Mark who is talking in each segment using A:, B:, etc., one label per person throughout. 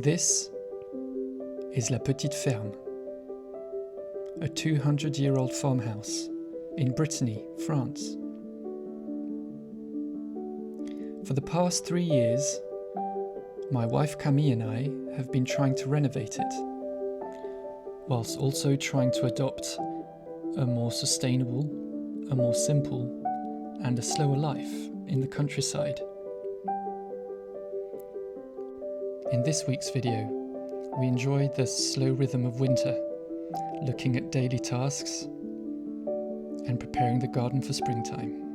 A: This is La Petite Ferme, a 200-year-old farmhouse in Brittany, France. For the past 3 years, my wife Camille and I have been trying to renovate it, whilst also trying to adopt a more sustainable, a more simple, and a slower life in the countryside. In this week's video, we enjoyed the slow rhythm of winter, looking at daily tasks and preparing the garden for springtime.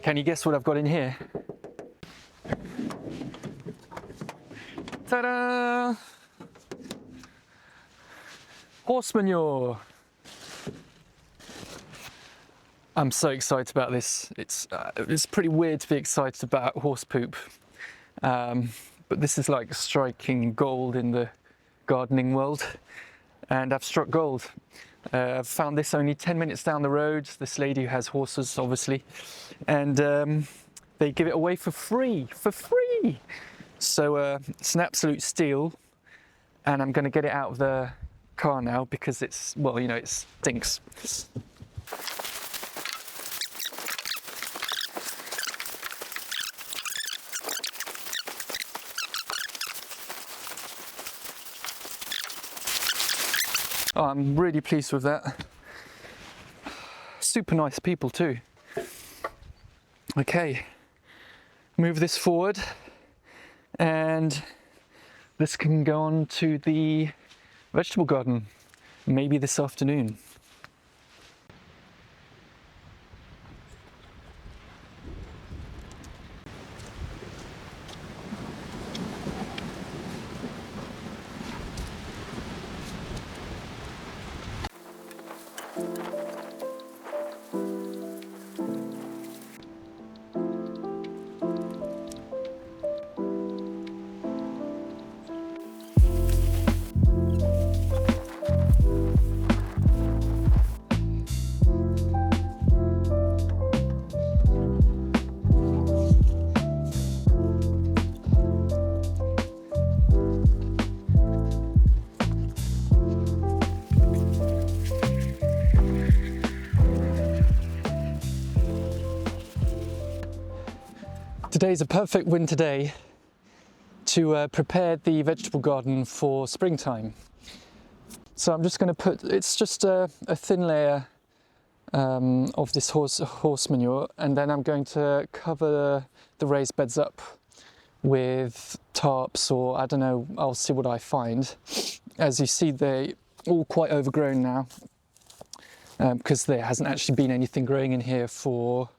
A: Can you guess what I've got in here? Ta-da! Horse manure! I'm so excited about this. It's pretty weird to be excited about horse poop. But this is like striking gold in the gardening world. And I've struck gold. I've found this only 10 minutes down the road. This lady who has horses, obviously, and they give it away for free, So it's an absolute steal, and I'm going to get it out of the car now because it's, well, you know, it stinks. Oh, I'm really pleased with that. Super nice people too. Okay, move this forward and this can go on to the vegetable garden, maybe this afternoon. Today's a perfect winter day to prepare the vegetable garden for springtime. So I'm just going to put, it's just a thin layer of this horse manure, and then I'm going to cover the raised beds up with tarps, or I don't know, I'll see what I find. As you see, they're all quite overgrown now because there hasn't actually been anything growing in here for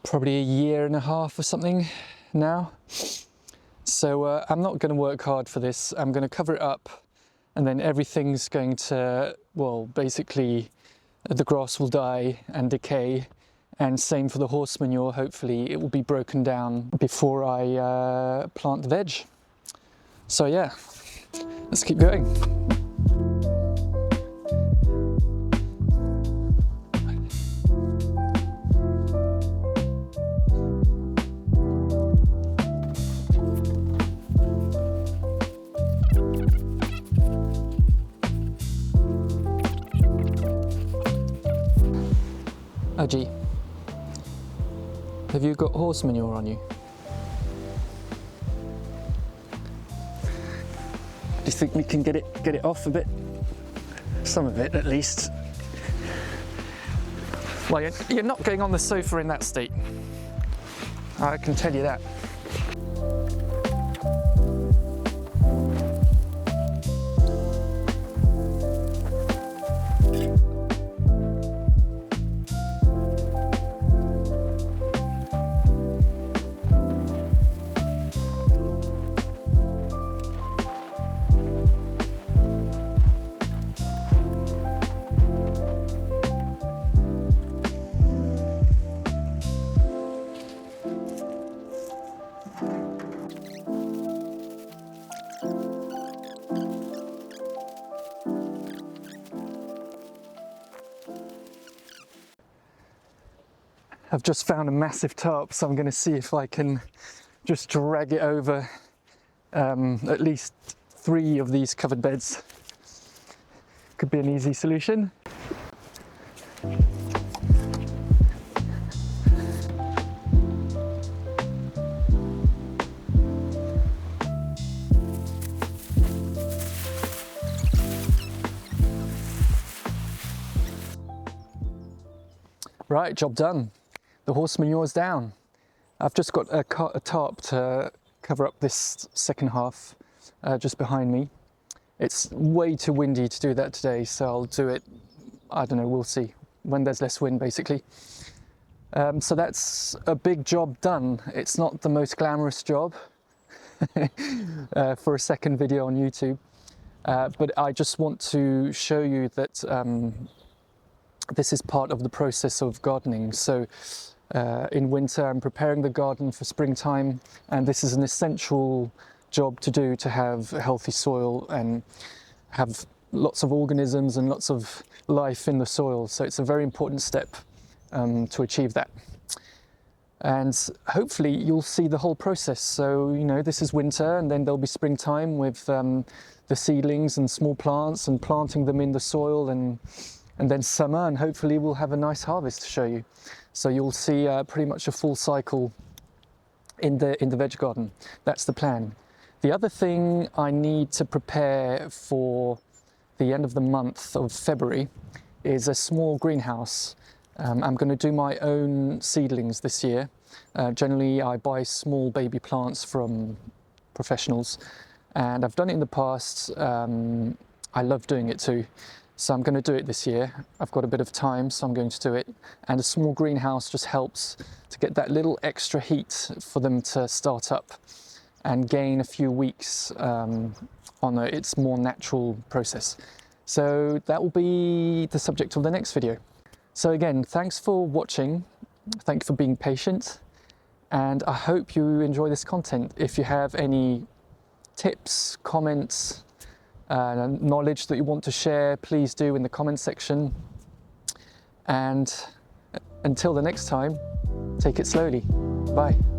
A: probably a year and a half or something now. So I'm not going to work hard for this. I'm going to cover it up, and then everything's going to, well, basically the grass will die and decay, and same for the horse manure. Hopefully it will be broken down before I plant the veg. So yeah, let's keep going. Aji, have you got horse manure on you? Do you think we can get it off a bit? Some of it, at least. Well, you're not going on the sofa in that state. I can tell you that. I've just found a massive tarp, so I'm going to see if I can just drag it over at least 3 of these covered beds. Could be an easy solution. Right, job done. The horse manure's down. I've just got a tarp to cover up this second half just behind me. It's way too windy to do that today, so I'll do it, I don't know, we'll see, when there's less wind basically. So that's a big job done. It's not the most glamorous job for a second video on YouTube, but I just want to show you that this is part of the process of gardening. So in winter I'm preparing the garden for springtime, and this is an essential job to do, to have healthy soil and have lots of organisms and lots of life in the soil. So it's a very important step to achieve that. And hopefully you'll see the whole process. So, you know, this is winter, and then there'll be springtime with the seedlings and small plants and planting them in the soil, and then summer, and hopefully we'll have a nice harvest to show you. So you'll see pretty much a full cycle in the veg garden. That's the plan. The other thing I need to prepare for the end of the month of February is a small greenhouse. I'm going to do my own seedlings this year. Generally I buy small baby plants from professionals, and I've done it in the past. I love doing it too. So I'm going to do it this year. I've got a bit of time, so I'm going to do it. And a small greenhouse just helps to get that little extra heat for them to start up and gain a few weeks on its more natural process. So that will be the subject of the next video. So again, thanks for watching. Thank you for being patient. And I hope you enjoy this content. If you have any tips, comments, knowledge that you want to share, please do in the comment section. And until the next time, take it slowly. Bye.